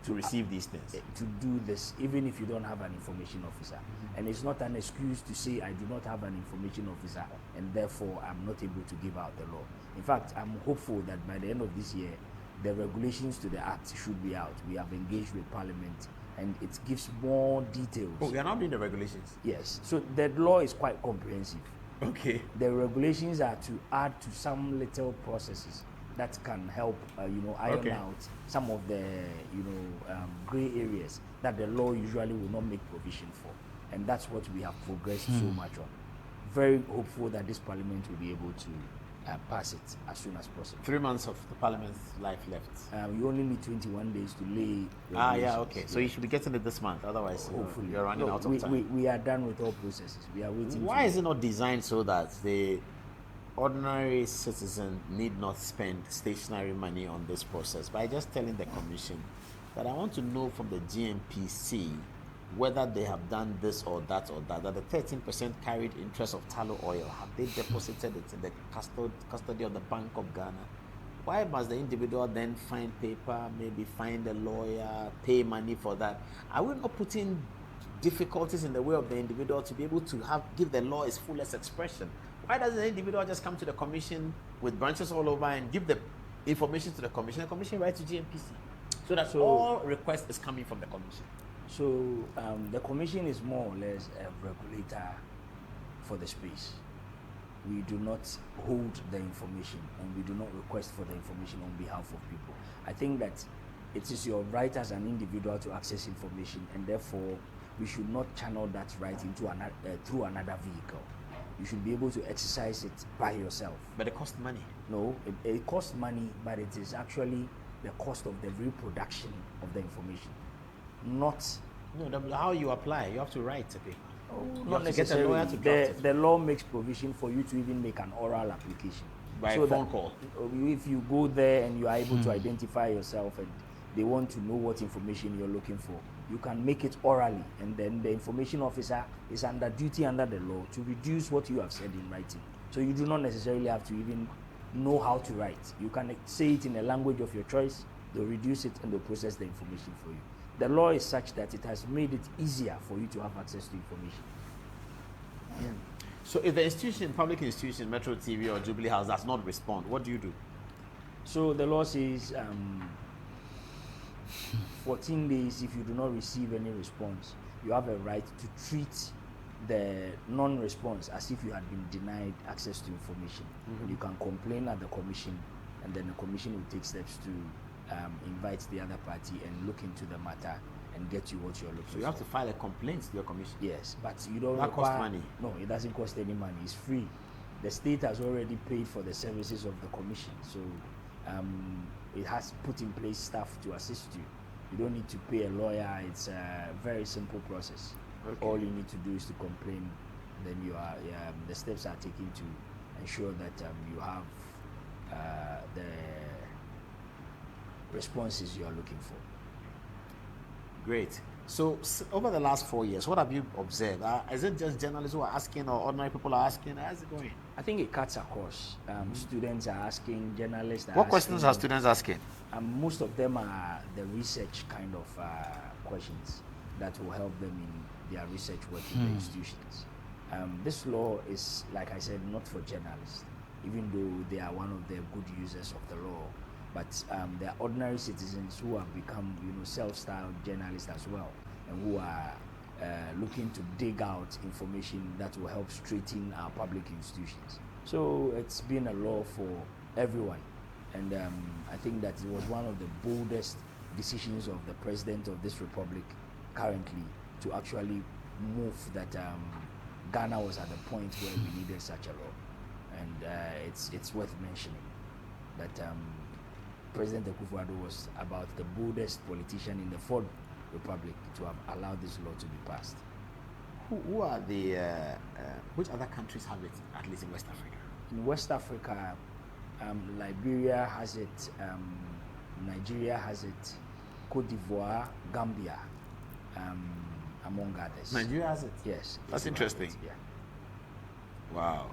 To receive these things. to do this, even if you don't have an information officer. And it's not an excuse to say I do not have an information officer and therefore I'm not able to give out the law. In fact, I'm hopeful that by the end of this year, the regulations to the Act should be out. We have engaged with Parliament and it gives more details. Oh, we are not doing the regulations. Yes. So the law is quite comprehensive. Okay. The regulations are to add to some little processes that can help, iron out some of the, gray areas that the law usually will not make provision for. And that's what we have progressed so much on. Very hopeful that this Parliament will be able to pass it as soon as possible. 3 months of the Parliament's life left. You only need 21 days to lay. Yeah, okay. So you should be getting it this month. Otherwise, Hopefully. you're running out of time. We are done with all processes. We are waiting. Why is it not designed so that the ordinary citizen need not spend stationary money on this process? By just telling the commission that I want to know from the GMPC whether they have done this or that, that the 13% carried interest of tallow oil, have they deposited it in the custody of the Bank of Ghana? Why must the individual then find paper, maybe find a lawyer, pay money for that? Are we not putting difficulties in the way of the individual to be able to give the law its fullest expression. Why doesn't the individual just come to the commission with branches all over and give the information to the commission? The commission writes to GMPC, so that all request is coming from the commission. So the commission is more or less a regulator for the space. We do not hold the information, and we do not request for the information on behalf of people. I think that it is your right as an individual to access information, and therefore we should not channel that right into through another vehicle. You should be able to exercise it by yourself. But it costs money. No, it costs money, but it is actually the cost of the reproduction of the information. Not how you apply. You have to write a paper. Not necessarily. The law makes provision for you to even make an oral application. By a phone call. If you go there and you are able to identify yourself and they want to know what information you're looking for, you can make it orally, and then the information officer is under duty under the law to reduce what you have said in writing. So you do not necessarily have to even know how to write. You can say it in a language of your choice, they'll reduce it and they'll process the information for you. The law is such that it has made it easier for you to have access to information. Yeah. So if the institution, public institution, Metro TV or Jubilee House does not respond, what do you do? So the law says 14 days, if you do not receive any response, you have a right to treat the non-response as if you had been denied access to information. You can complain at the commission, and then the commission will take steps to invite the other party and look into the matter and get you what you're looking for. So you have to file a complaint to your commission? Yes, but you don't That costs money? No, it doesn't cost any money. It's free. The state has already paid for the services of the commission, so it has put in place staff to assist you. You don't need to pay a lawyer. It's a very simple process. Okay. All you need to do is to complain, then you are the steps are taken to ensure that you have the responses you are looking for. Great. So over the last 4 years, what have you observed? Is it just journalists who are asking, or ordinary people are asking? How's it going? I think it cuts across. Students are asking, journalists are asking. What questions are students asking? Most of them are the research kind of questions that will help them in their research work in the institutions. This law is, like I said, not for journalists, even though they are one of the good users of the law. But there are ordinary citizens who have become, self-styled journalists as well, and who are looking to dig out information that will help straighten our public institutions. So it's been a law for everyone, and I think that it was one of the boldest decisions of the president of this republic currently to actually move that Ghana was at the point where we needed such a law, and it's worth mentioning that President Akufo Addo was about the boldest politician in the Fourth Republic to have allowed this law to be passed. Who are the which other countries have it, at least in West Africa? In West Africa, Liberia has it, Nigeria has it, Cote d'Ivoire, Gambia, among others. Nigeria has it? Yes. That's interesting. Yeah. Wow.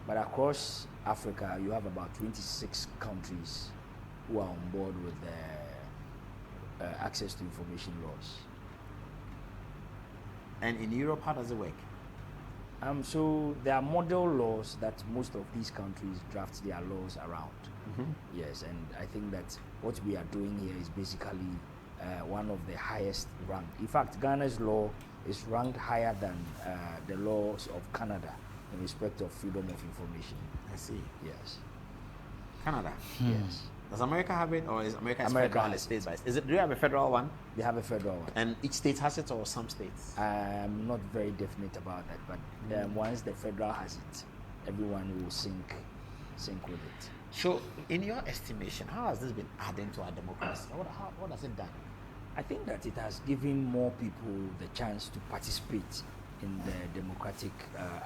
But across Africa, you have about 26 countries who are on board with the access to information laws. And in Europe, how does it work? So there are model laws that most of these countries draft their laws around. Yes, and I think that what we are doing here is basically one of the highest ranked. In fact, Ghana's law is ranked higher than the laws of Canada in respect of freedom of information. I see. Yes. Canada? Yes. Does America have it, or is America America federal, state by state? Do you have a federal one? They have a federal one. And each state has it, or some states? I'm not very definite about that, but once the federal has it, everyone will sync with it. So, in your estimation, how has this been adding to our democracy? What has it done? I think that it has given more people the chance to participate in the democratic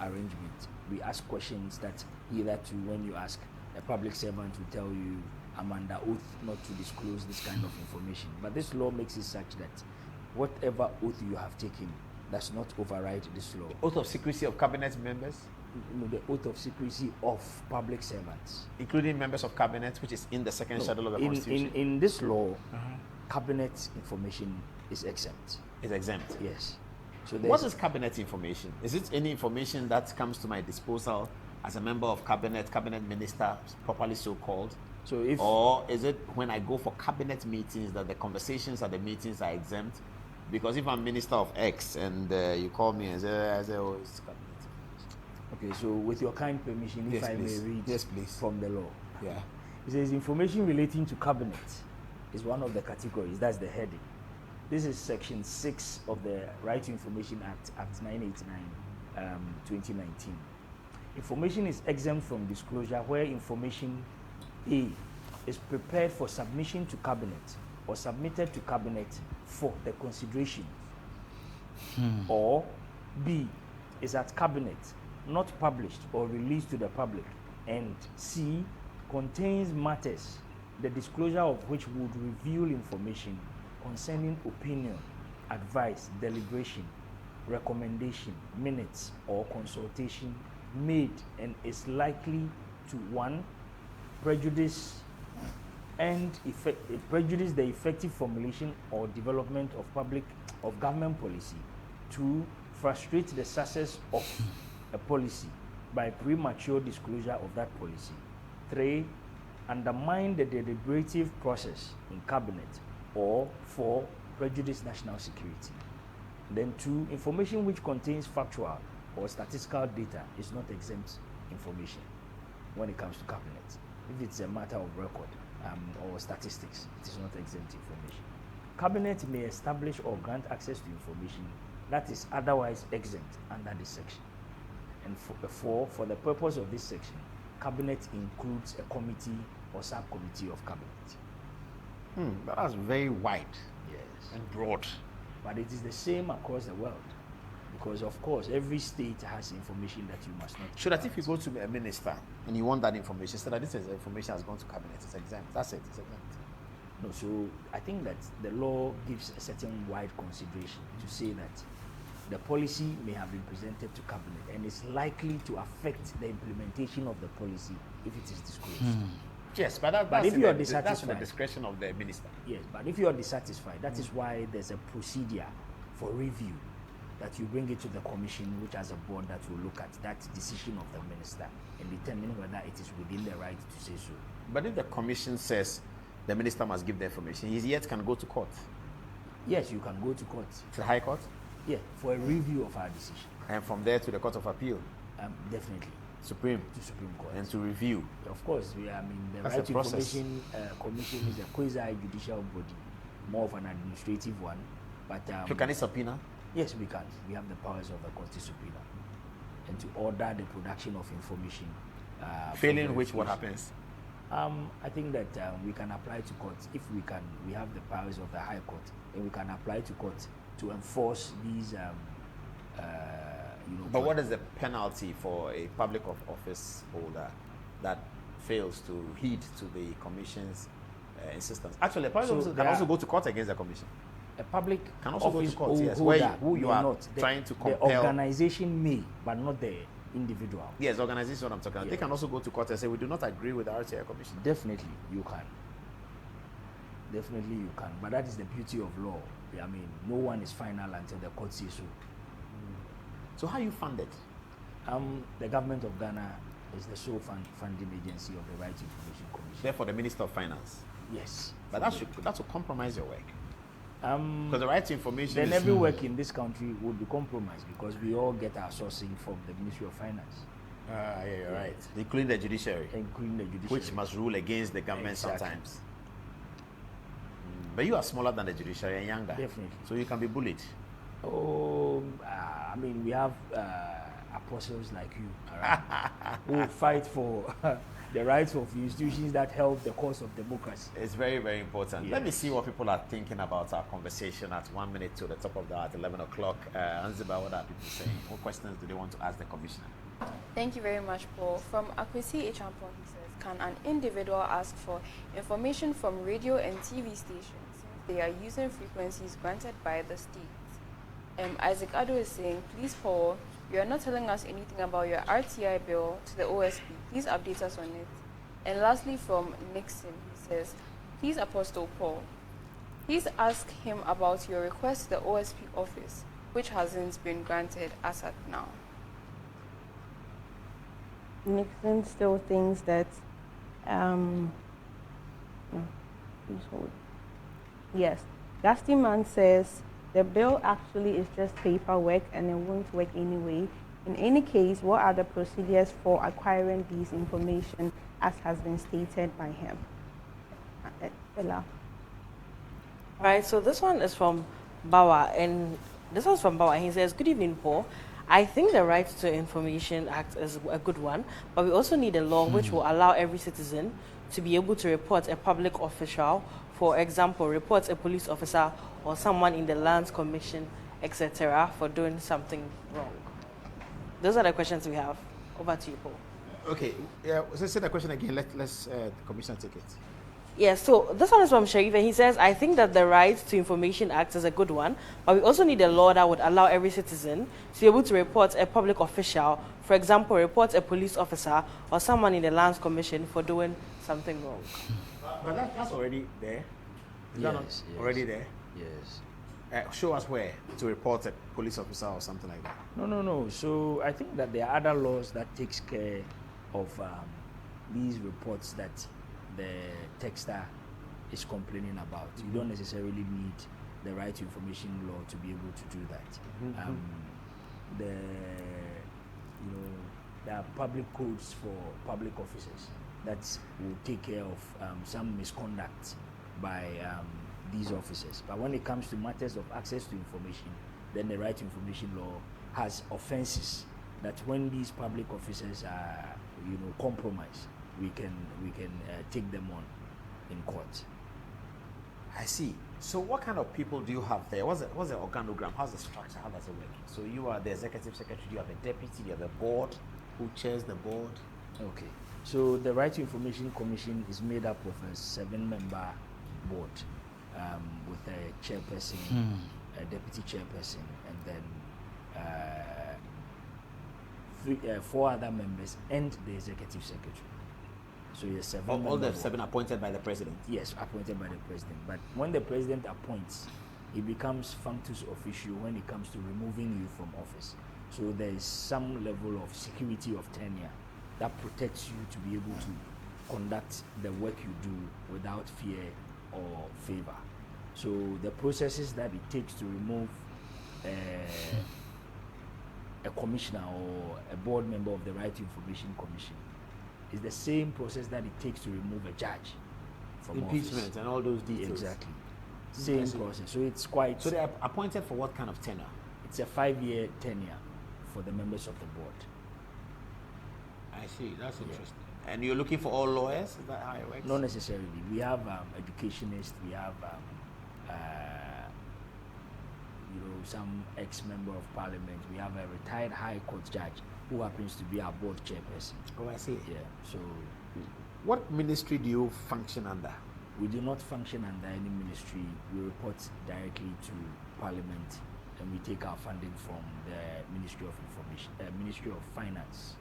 arrangement. We ask questions that hitherto, when you ask, a public servant will tell you, I'm under oath not to disclose this kind of information. But this law makes it such that whatever oath you have taken does not override this law. Oath of secrecy of cabinet members? No, the oath of secrecy of public servants. Including members of cabinet, which is in the second schedule of the Constitution? In this law, cabinet information is exempt. It's exempt? Yes. So what is cabinet information? Is it any information that comes to my disposal as a member of cabinet minister, properly so called? So if, or is it when I go for cabinet meetings that the conversations at the meetings are exempt? Because if I'm minister of X and you call me and say, I say, oh, it's cabinet information. Okay, so with your kind permission, if Yes, I please. may read Yes, please. from the law. Yeah. It says information relating to cabinet is one of the categories. That's the heading. This is section 6 of the Right to Information Act, Act 989, 2019. Information is exempt from disclosure where information A is prepared for submission to cabinet or submitted to cabinet for the consideration, or B is at cabinet, not published or released to the public, and C contains matters the disclosure of which would reveal information concerning opinion, advice, deliberation, recommendation, minutes, or consultation made and is likely to 1. Prejudice the effective formulation or development of government policy. 2. Frustrate the success of a policy by premature disclosure of that policy. 3. Undermine the deliberative process in cabinet, or 4. Prejudice national security. Then 2. Information which contains factual or statistical data is not exempt information when it comes to cabinet. If it's a matter of record or statistics, it is not exempt information. Cabinet may establish or grant access to information that is otherwise exempt under this section. And 4, for the purpose of this section, cabinet includes a committee or subcommittee of cabinet. That's very wide Yes. and broad. But it is the same across the world, because of course every state has information that you must not. So that if you go to a minister and you want that information, so that this is information has gone to cabinet, it's exempt. That's it, it's exempt. No, so I think that the law gives a certain wide consideration to say that the policy may have been presented to cabinet and is likely to affect the implementation of the policy if it is disclosed. Yes, but that's if you are that's dissatisfied, the discretion of the minister. yes, but if you are dissatisfied, that is why there's a procedure for review, that you bring it to the commission, which has a board that will look at that decision of the minister and determine whether it is within the right to say so. But if the commission says the minister must give the information, he yet can go to court, Yes, you can go to court. to the High Court, Yeah, for a review of our decision. and from there to the Court of Appeal, Definitely Supreme, to Supreme Court. and to review. Of course, the That's Right a to process. Information Commission is a quasi-judicial body, more of an administrative one. But So can it subpoena? yes, we can. We have the powers of the court to subpoena and to order the production of information. for Failing which, what verification. happens? I think that we can apply to court if we can. We have the powers of the High Court, and we can apply to court to enforce these. But what is the penalty for a public office holder that fails to heed to the commission's insistence? Actually, a public So officer there can also are- go to court against the commission. A public Can also go to office court, yes, holder who you may are not. trying to The compel. organization may, but not the individual. Yes, organization is what I'm talking about. They Yeah. can also go to court and say, we do not agree with the RTI commission. Definitely, you can. Definitely, you can. But that is the beauty of law. I mean, no one is final until the court says so. So how you fund it? The government of Ghana is the sole funding agency of the Right to Information Commission. Therefore, the Minister of Finance. Yes. But that should compromise your work. Um, Because the right to information then is... every work in this country would be compromised because we all get our sourcing from the Ministry of Finance, Yeah, you're right. Including the judiciary, including the judiciary. which must rule against the government Exactly. sometimes. But you are smaller than the judiciary and younger. Definitely. So you can be bullied. I mean, we have apostles like you around who fight for the rights of institutions that help the cause of democracy. It's very, very important. Let me Yes. see what people are thinking about our conversation at 1 minute to the top of the hour at 11 o'clock. Anziba, what are people saying? What questions do they want to ask the commissioner? Thank you very much, Paul. From Akwesi Echampon, he says, can an individual ask for information from radio and TV stations since they are using frequencies granted by the state? Isaac Addo is saying, please, Paul, you are not telling us anything about your RTI bill to the OSP. Please update us on it. And lastly, from Nixon, he says, please, Apostle Paul, please ask him about your request to the OSP office which hasn't been granted as at now. Nixon still thinks that, no, please hold. Yes, Gastiman says the bill actually is just paperwork and it won't work anyway. In any case, what are the procedures for acquiring these information as has been stated by him? Ella. Right, so this one is from Bawa, and this one's from Bawa. He says, "Good evening, Paul. I think the Right to Information Act is a good one, but we also need a law which will allow every citizen to be able to report a public official, for example, report a police officer or someone in the Lands Commission, etc., for doing something wrong." Those are the questions we have. Over to you, Paul. Okay, yeah, so say the question again. Let's the commissioner take it. Yes, so this one is from Sharif, and he says, "I think that the Right to Information Act is a good one, but we also need a law that would allow every citizen to be able to report a public official, for example, report a police officer or someone in the Lands Commission for doing something wrong." But that's already there. Is that not Yes, already there? Yes. Show us where to report a police officer or something like that. No. So I think that there are other laws that takes care of these reports that the texter is complaining about. You don't necessarily need the Right to Information law to be able to do that. There are public codes for public officers that will take care of some misconduct by these officers. But when it comes to matters of access to information, then the Right to Information law has offenses that when these public officers are, compromised, we can take them on in court. I see. So what kind of people do you have there? What's the organogram? How's the structure? How does it work? So you are the executive secretary, you have a deputy, you have a board. Who chairs the board? Okay. So the Right to Information Commission is made up of a 7-member board with a chairperson, a deputy chairperson, and then 4 other members and the executive secretary. So yes, 7. All the 7 appointed by the president? Yes, appointed by the president. But when the president appoints, it becomes functus officio when it comes to removing you from office. So there is some level of security of tenure that protects you to be able to conduct the work you do without fear or favor. So the processes that it takes to remove a commissioner or a board member of the Right to Information Commission is the same process that it takes to remove a judge from impeachment office. And all those details. Exactly. Same process. So it's quite... So they are appointed for what kind of tenure? It's a 5-year tenure for the members of the board. I see. That's interesting. And you're looking for all lawyers? Is that how it works? Not necessarily. We have educationists. We have some ex-member of parliament. We have a retired high court judge who happens to be our board chairperson. Oh, I see. Yeah. So what ministry do you function under? we do not function under any ministry. We report directly to parliament, and we take our funding from the Ministry of Information, Ministry of Finance.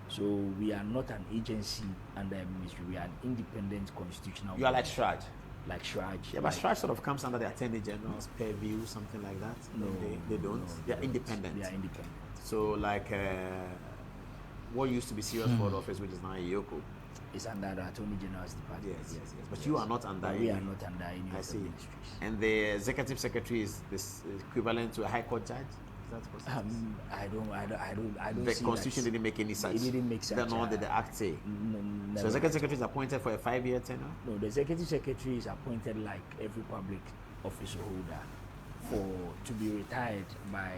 So we are not an agency under a ministry. We are an independent constitutional. You are like Shraj. Like Shraj. Yeah, but Shraj sort of comes under the Attorney General's purview, something like that. No, they don't. No, they are independent. They are independent. So like what used to be Serious Fraud Office, which is now Yoko. It's under the Attorney General's department. Yes. But you are not under. We are not under any I of the see. ministries. And the Executive Secretary is this equivalent to a High Court judge. Is that possible? I don't. The see Constitution that. didn't make any such. It didn't make such. Then nor did the Act say. No, So Executive Secretary is appointed for a 5-year tenure. No, the Executive Secretary is appointed like every public office holder to be retired by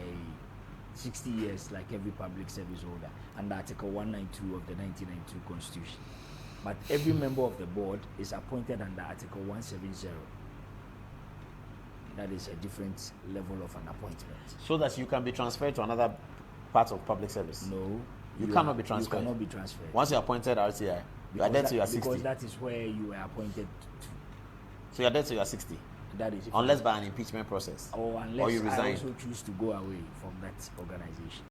60 years, like every public service holder, under Article 192 of the 1992 Constitution. But every member of the board is appointed under Article 170. That is a different level of an appointment. So that you can be transferred to another part of public service. No. You cannot be transferred. You cannot be transferred. Once you're appointed RCI, you are there till you are 60. Because that is where you are appointed to. So you're there till you are 60. That is Unless by an impeachment process. Or unless you resign. I also choose to go away from that organization.